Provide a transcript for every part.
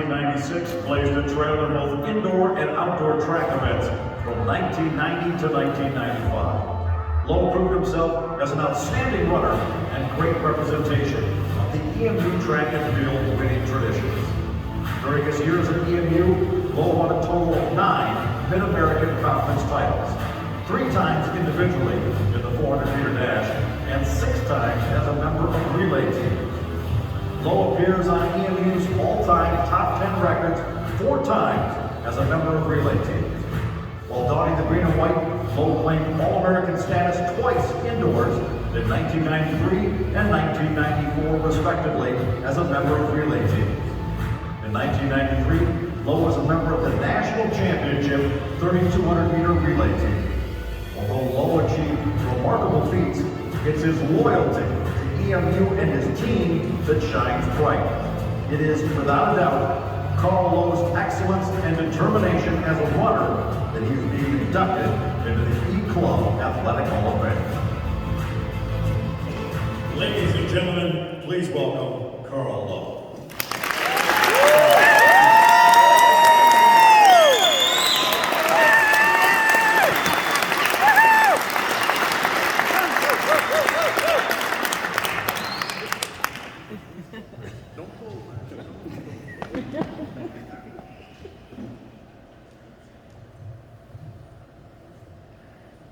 1996, blazed a trail in both indoor and outdoor track events from 1990 to 1995. Lowe proved himself as an outstanding runner and great representation of the EMU track and field winning traditions. During his years at EMU, Lowe won a total of 9 Mid-American Conference titles, 3 times individually in the 400-meter dash, and 6 times as a member of relay teams. Lowe appears on EMU's all-time top 10 records 4 times as a member of relay teams. While donning the green and white, Lowe claimed All-American status twice indoors in 1993 and 1994, respectively, as a member of relay teams. In 1993, Lowe was a member of the National Championship 3,200-meter relay team. Although Lowe achieved remarkable feats, it's his loyalty to EMU and his team that shines bright. It is, without a doubt, Carl Lowe's excellence and determination as a runner that he's being inducted into the E-Club Athletic Hall of Fame. Ladies and gentlemen, please welcome Carl Lowe.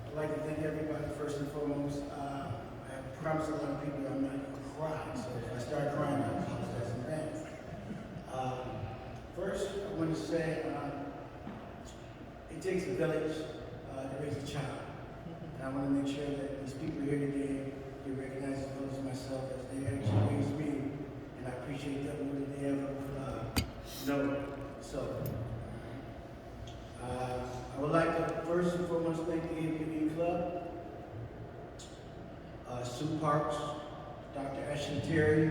I'd like to thank everybody first and foremost. I promised a lot of people I'm not going to cry, so if I start crying, I apologize in advance. First, I want to say it takes a village to raise a child. And I want to make sure that these people here today, they recognize as well as myself as they actually raised me. And I appreciate that more than they ever know. So, I would like to first and foremost thank the APB Club, Sue Parks, Dr. Ashley Terry,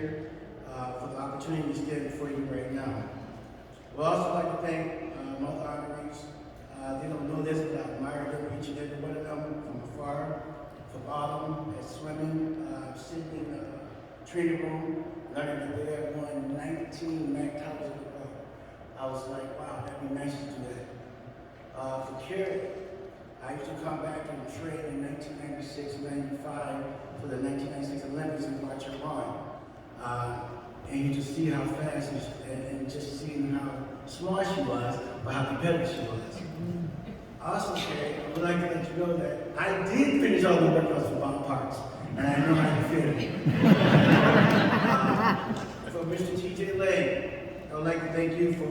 for the opportunity to stand before you right now. I would also like to thank my honorees. They don't know this, but I admire them, each and every one of them, from afar, from autumn, at swimming, sitting in the training room, learning that they have won 19 MAC titles in a row. I was like, wow, that'd be nice to do that. For Carrie, I used to come back and train in 1996, 95 for the 1996 Olympics and watch her run. And you just see how fast and just seeing how smart she was, but how competitive she was. Also, Carrie, I would like to let you know that I did finish all the workouts for Bob Parks, and I know how to finish. For Mr. T.J. Lane, I would like to thank you for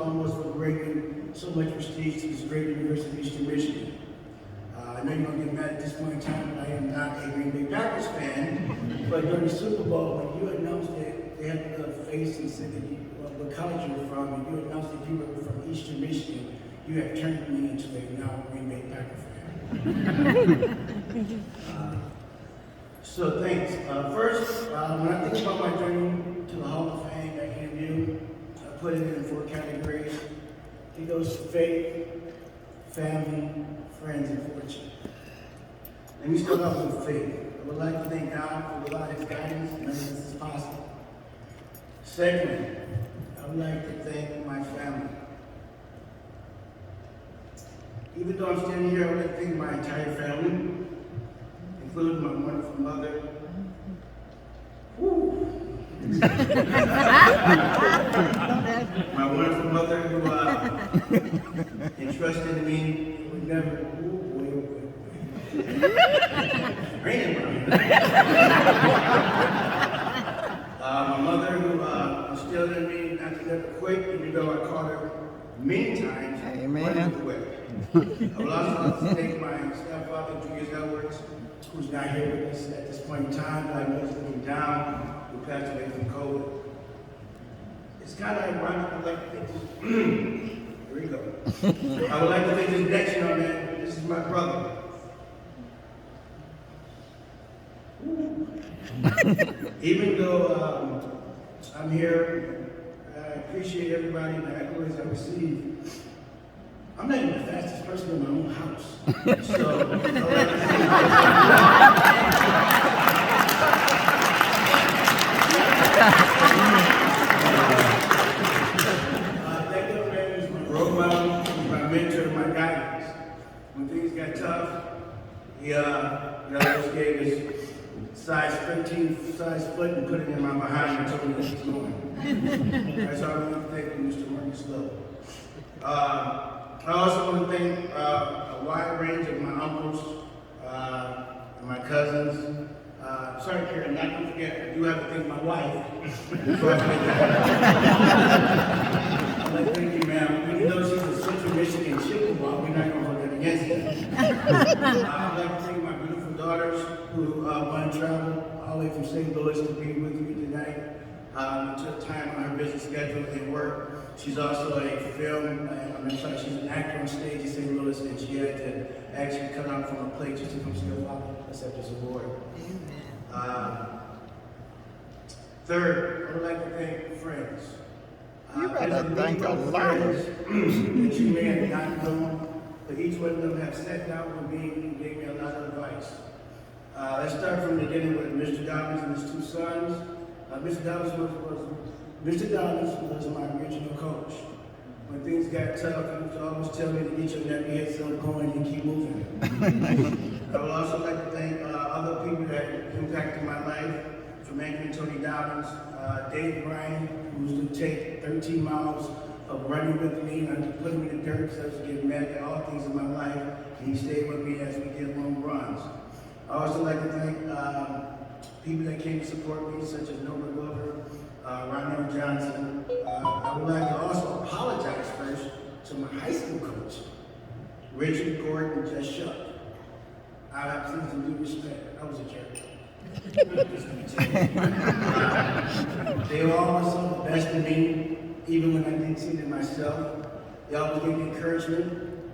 almost for bringing so much prestige to this great University of Eastern Michigan. I know you're going to get mad at this point in time, but I am not a Green Bay Packers fan. But during the Super Bowl, when you announced that they had the face and said that what college you were from, and you announced that you were from Eastern Michigan, you have turned me into a now Green Bay Packer fan. So thanks. First, when I think about my journey to the Hall of Fame at EMU, I put it in 4 categories. It goes to faith, family, friends, and fortune. Let me start off with faith. I would like to thank God for allowing His guidance and making this possible. Secondly, I would like to thank my family. Even though I'm standing here, I would like to thank my entire family, including my wonderful mother. Woo. My wonderful mother who entrusted in me would never, raining around here. My mother who instilled in me not to never quit, even though I called her many times. Amen. I would also like to thank my stepfather, Julius Edwards, who's not here with us at this point in time, but I know he's looking down, who passed away from COVID. It's kind of ironic. I'd like to think this. Here we go. I would like to make this next young man. This is my brother. Even though I'm here, I appreciate everybody and the accolades I receive. I'm not even the fastest person in my own house. So, when things got tough, he just gave his size 13 size foot and put it in my behind and told me that he's going. That's all I want to thank you, Mr. Marcus Lowe. I also want to thank a wide range of my uncles and my cousins. Sorry, Karen, not to forget, I do have to thank my wife. I'd like to thank you, ma'am. Even though she's a Central Michigan Chippewa, we're not going to hold that against her. I'd like to thank my beautiful daughters who want to travel all the way from St. Louis to be with me tonight. Took time on her busy schedule and work. She's also a film, she's an actor on stage in St. Louis, and she had to actually cut out from a plate just to come see her father accept his award. Third, I would like to thank friends. You better thank a lot. Friends that you may have not known, but each one of them have sat down with me and gave me a lot of advice. Let's start from the beginning with Mr. Dobbins and his two sons. Mr. Dobbins was my original coach. When things got tough, he would always tell me to get your nappy head self going and keep moving. I would also like to thank other people that impacted my life, from Anchor and Tony Dobbins, Dave Bryan, who used to take 13 miles of running with me and put me in the dirt because I was getting mad at all things in my life, and he stayed with me as we did long runs. I also like to thank people that came to support me, such as Norbert Glover, Ronald Johnson. I would like to also apologize first to my high school coach, Richard Gordon Just Shuck. I have seen some due respect. I was a jerk. They always saw the best in me, even when I didn't see it myself. They always gave me encouragement,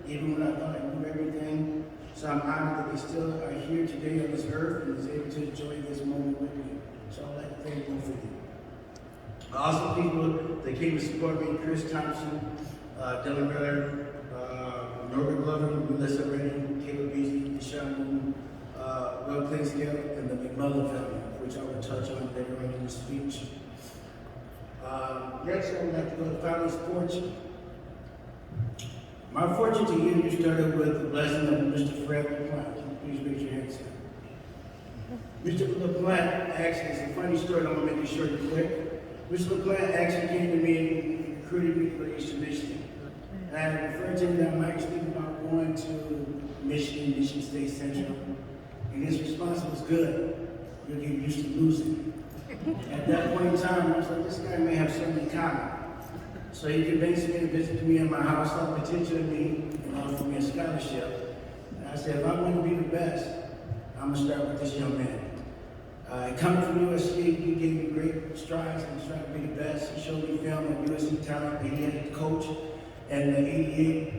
even when I thought I knew everything. So I'm honored that they still are here today on this earth and is able to enjoy this moment with me. So I'd like to thank them for you. Also, people that came to support me: Chris Thompson, Dylan Miller, Norbert Glover, Melissa Redding, Caleb Beasley, Deshaun Moon, Will Clinscale, and the McMullen family, which I will touch on later on in the speech. Next, I would like to go to family sports. My fortune to you started with the blessing of Mr. Fred LaPlante. Please raise your hands. Mr. LaPlante, actually, it's a funny story, I'm going to make it short and quick. Mr. LaPlante actually came to me and recruited me for Eastern Michigan. And I referred to him that I might think about going to Michigan State Central. And his response was good. You'll get used to losing. At that point in time, I was like, this guy may have something in common. So he convinced me to visit me in my house, saw potential in me, and offered me a scholarship. And I said, if I want to be the best, I'm going to start with this young man. Coming from USC, he gave me great strides and tried to be the best. He showed me film on USC talent that he had to coach and the 88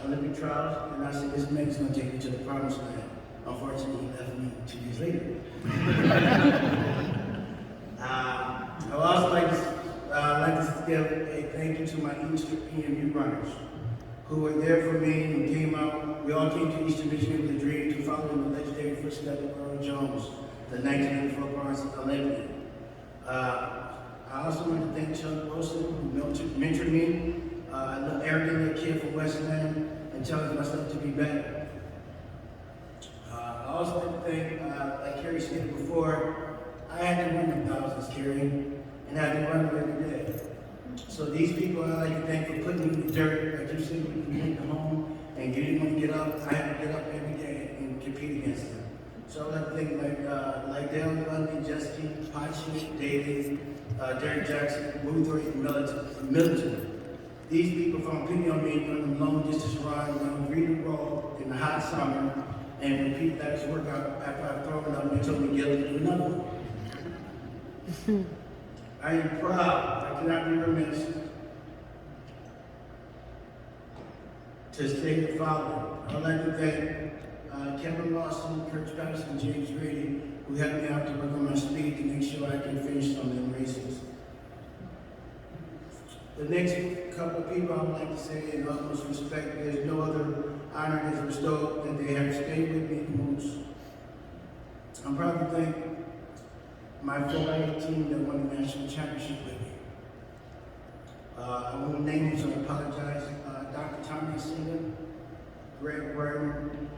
Olympic trials. And I said, this man is going to take me to the promised land. Unfortunately, he left me 2 years later. I would also like to give a thank you to my Eastern EMU runners who were there for me and came out. We all came to Eastern Michigan with a dream to follow in the legendary footsteps of Earl Jones, the 1984 bronze Olympian. I also want to thank Chuck Wilson, who mentored me. An arrogant kid from Westland and challenged myself to be better. I also like to thank, like Kerry said before, I had to run the thousands, Kerry, and I had to run every day. So these people I like to thank for putting me in the dirt, like you said, when you went home and you didn't want to get up. I had to get up every day and compete against them. So I like to thank like Dale Lundy, Jessica, Pachi, David, Derek Jackson, Boothroyd, and Militant. These people from picking on me on the long distance run, read and roll in the hot summer, and repeat that workout after I've thrown up and they told me get up and do another one. I am proud, I cannot be remiss to say the following. I would like to thank Kevin Lawson, Kurt Patterson, James Grady, who helped me out to work on my speed to make sure I can finish some of them races. The next couple of people I would like to say in utmost respect, there's no other honor that is bestowed that they have stayed with me the most. I'm proud to thank my 4A team that won the national championship with me. I won't name names, so I apologize. Dr. Tommy Singer, Greg Burton,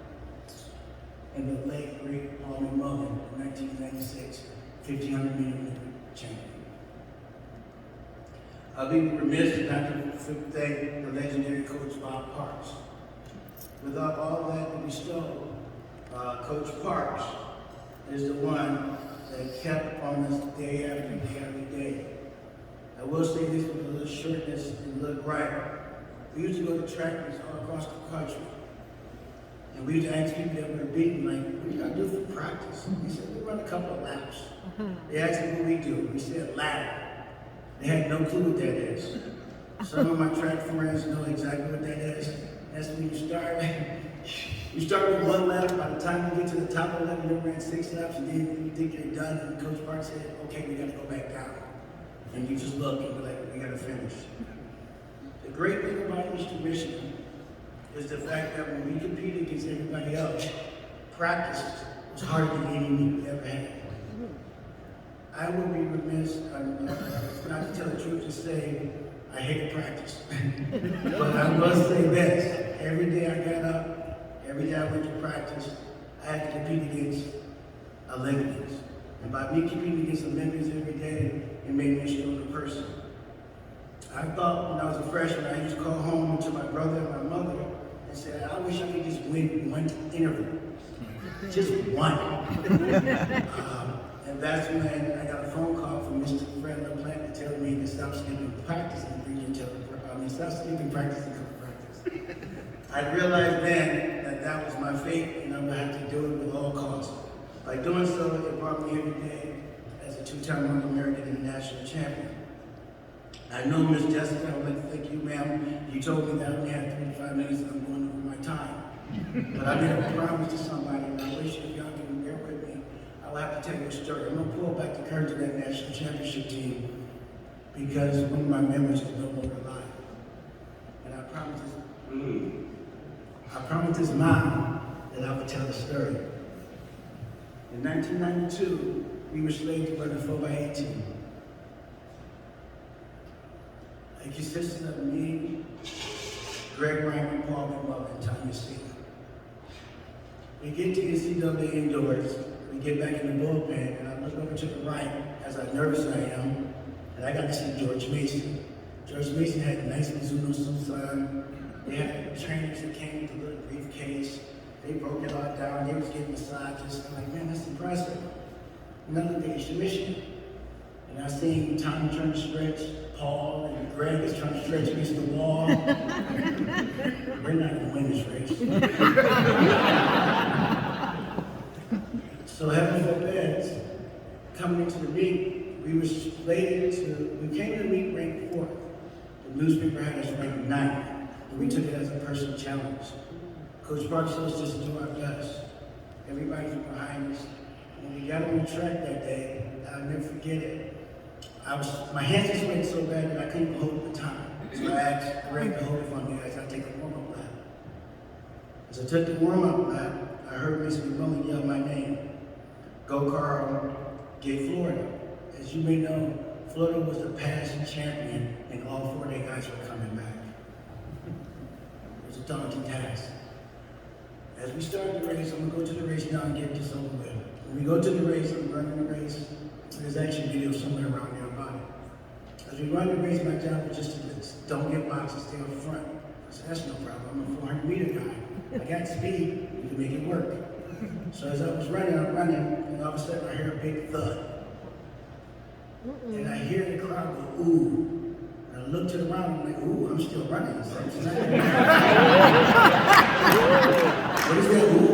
and the late great Paul McMullen, the 1996 1500 meter champion. I'll be remiss not to thank the legendary Coach Bob Parks. Without all that to bestow, Coach Parks is the one that kept on us day after day after day. I will say this with a little shortness and a little gripe. We used to go to track meets all across the country. And we used to ask people that were beaten, like, what do you gotta do for practice? We said, we run a couple of laps. They asked me what we do. We said, lap. They had no clue what that is. Some of my track friends know exactly what that is. That's when you start. You start with one lap. By the time you get to the top of the lap, you ran 6 laps, and then you think you're done. And Coach Park said, okay, we gotta go back down. And you just look and be like, we gotta finish. The great thing about Eastern Michigan is the fact that when we compete against everybody else, practice was harder than any meet we ever had. I would be remiss, not to tell the truth, to say I hated practice. But I must say this, every day I got up, every day I went to practice, I had to compete against Olympians. And by me competing against Olympians every day, it made me a stronger person. I thought when I was a freshman, I used to call home to my brother and my mother and say, I wish I could just win one interview. Just one. And that's when I got a phone call from Mr. Fred LaPlante to tell me to stop skipping practice and bring you to stop skipping practice and come to practice. I realized then that that was my fate and I would have to do it with all costs. By doing so, it brought me every day as a 2-time All-American International Champion. I know, Miss Jessica, I would like to thank you, ma'am. You told me that I only had 3 to 5 minutes and I'm going over my time. But I made a promise to somebody, and I wish if y'all can bear with me, I will have to tell you a story. I'm going to pull back the curtain to that national championship team because one of my members is no longer alive. And I promised his mom that I would tell the story. In 1992, we were slated to run a 4x18. It consisted of me, Greg Ryan, Paul McMullen, and Tanya Steele. We get to NCAA indoors, we get back in the bullpen, and I look over to the right as how nervous I am, and I got to see George Mason. George Mason had a nice Mizuno suits on. They had trainers that came with a little briefcase. They broke it all down. They was getting massages. I'm like, man, that's impressive. And I looked at Eastern Michigan, and I seen Tommy trying to stretch, Paul and Greg is trying to stretch against the wall. We're not going to win this race. So heaven forbid, coming into the meet, we were slated to, we came to the meet ranked 4th. The newspaper had us ranked 9th, and we took it as a personal challenge. Coach Parks told us just to do our best. Everybody was behind us. When we got on the track that day, I'll never forget it. My hands were sweating so bad that I couldn't hold the time. So I asked Greg to hold it for me as I take a warm-up lap. As I took the warm-up lap, I heard Mr. McMullen yell my name. Go Carl, get Florida. As you may know, Florida was the passing champion and all 4 of their guys were coming back. It was a daunting task. As we start the race, I'm gonna go to the race now and get this over with. When we go to the race, I'm running the race. There's actually a video somewhere around there about it. As we run the race, my job was just to don't get boxed and stay up front. I said, that's no problem. I'm a 400-meter guy. I got speed. We can make it work. So as I was running, I'm running, and all of a sudden I hear a big thud. And I hear the crowd go, ooh. And I look to the ground, I'm like, ooh, I'm still running. So it's not what is that ooh?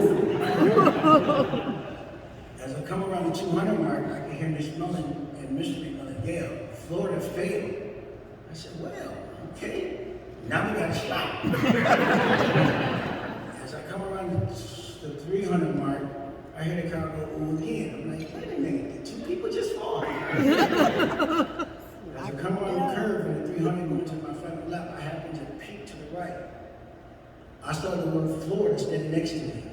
As I come around the 200 mark, I can hear Miss Mullen and Mr. McMullen yell, Florida failed. I said, well, okay, now we got to stop. As I come around the 300 mark, I hear the crowd go, ooh, again. I'm like, wait a minute, did 2 people just fall? As I come around the curve and the 300 going to my final lap, I happen to peek to the right. I saw the word Florida standing next to me.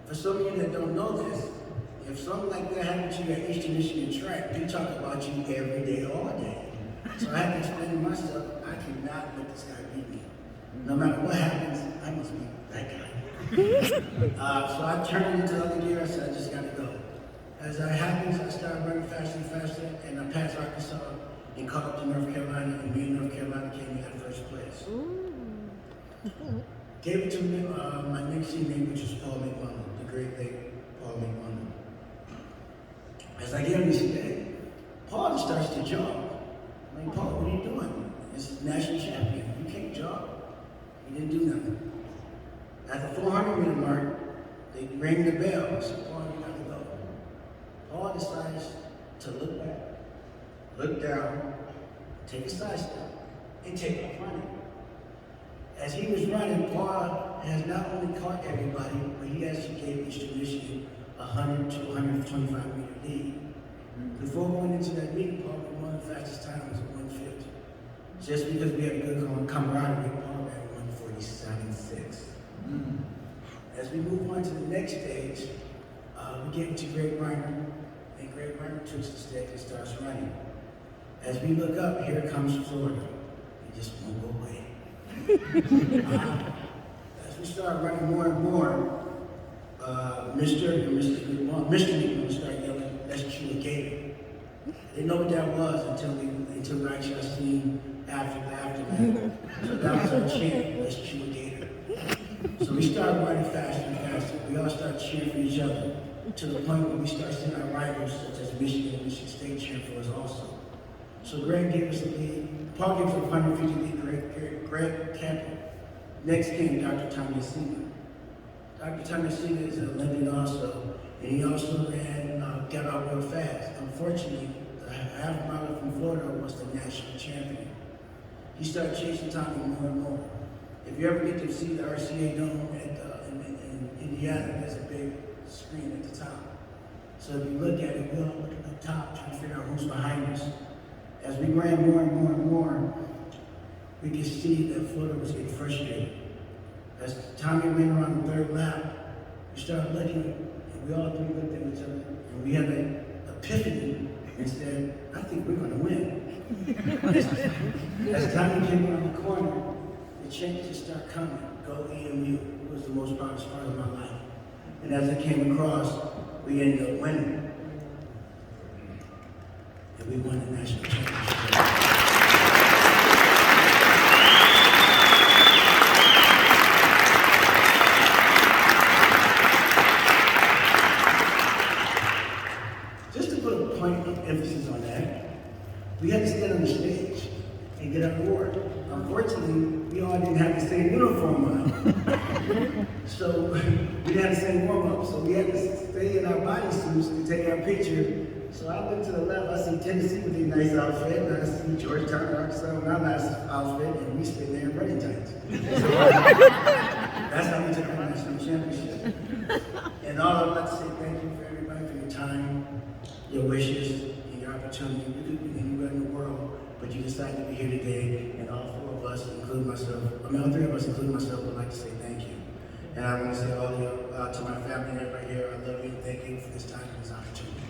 For some of you that don't know this, if something like that happened to you at Eastern Michigan track, they talk about you every day, all day. So I had to explain to myself, I cannot let this guy beat me. No matter what happens, I must be that guy. So I turned it into the other gear. I said, I just got to go. As that happens, I started running faster and faster, and I passed Arkansas and caught up to North Carolina, and me and North Carolina came in at first place. Gave it to me, my next teammate, which was Paul McMullen, the great late Paul McMullen. As I gave him this day, Paul starts to jog. I'm like, Paul, what are you doing? This is national champion. You can't jog. He didn't do nothing. At the 400-meter mark, they rang the bell. I said, Paul, you got to go. Paul decides to look back, look down, take a side step, and take off running. As he was running, Paul has not only caught everybody, but he actually gave Eastern Michigan a 100 to 125 meter lead. Before going into that meet, Paul won the fastest time was 150. Just because we had a good camaraderie, Paul ran 147.6. As we move on to the next stage, we get into Greg Reiner, and Greg Reiner takes the stick and starts running. As we look up, here comes Florida. He just won't go away. As we start running more and more, Mr. McMillan started yelling, "Let's chew a gator." I didn't know what that was until we actually seen after the aftermath. So that was our chant, "Let's chew a gator." So we started running faster and faster. We all started cheering for each other to the point where we started seeing our rivals such as Michigan and Michigan State cheering for us also. So Greg gave us a lead. Paul gave us a 150 lead, Greg Campbell. Next came Dr. Tommy Sina. Dr. Tommy Sina is an Olympian also, and he also got out real fast. Unfortunately, the half mile from Florida was the national champion. He started chasing Tommy more and more. If you ever get to see the RCA Dome in Indiana, there's a big screen at the top. So if you look at it, we all look at the top, trying to figure out who's behind us. As we ran more and more and more, we could see that Florida was getting frustrated. As Tommy ran around the third lap, we started looking, and we all three looked at each other, and we had an epiphany and said, I think we're going to win. As Tommy came around the corner, the changes just started coming. Go EMU. It was the most proudest part of my life. And as it came across, we ended up winning. And we won the national championship. Just to put a point of emphasis on that, we had to stand on the stage and get our award. Unfortunately, we all didn't have the same uniform on. So we didn't have the same warm-up. So we had to stay in our bodysuits to take our picture. So I went to the left, I see Tennessee with a nice outfit, and I see Georgetown, Arkansas with a nice outfit, and we stayed there in running tights. That's how we took our national championship. And all I'd like to say thank you for everybody for your time, your wishes, and your opportunity. You could be anywhere in the world, but you decided to be here today, and all four of us, including myself, all three of us, including myself, would like to say thank you. And I want to say all to my family and everybody here, I love you, thank you for this time and this opportunity.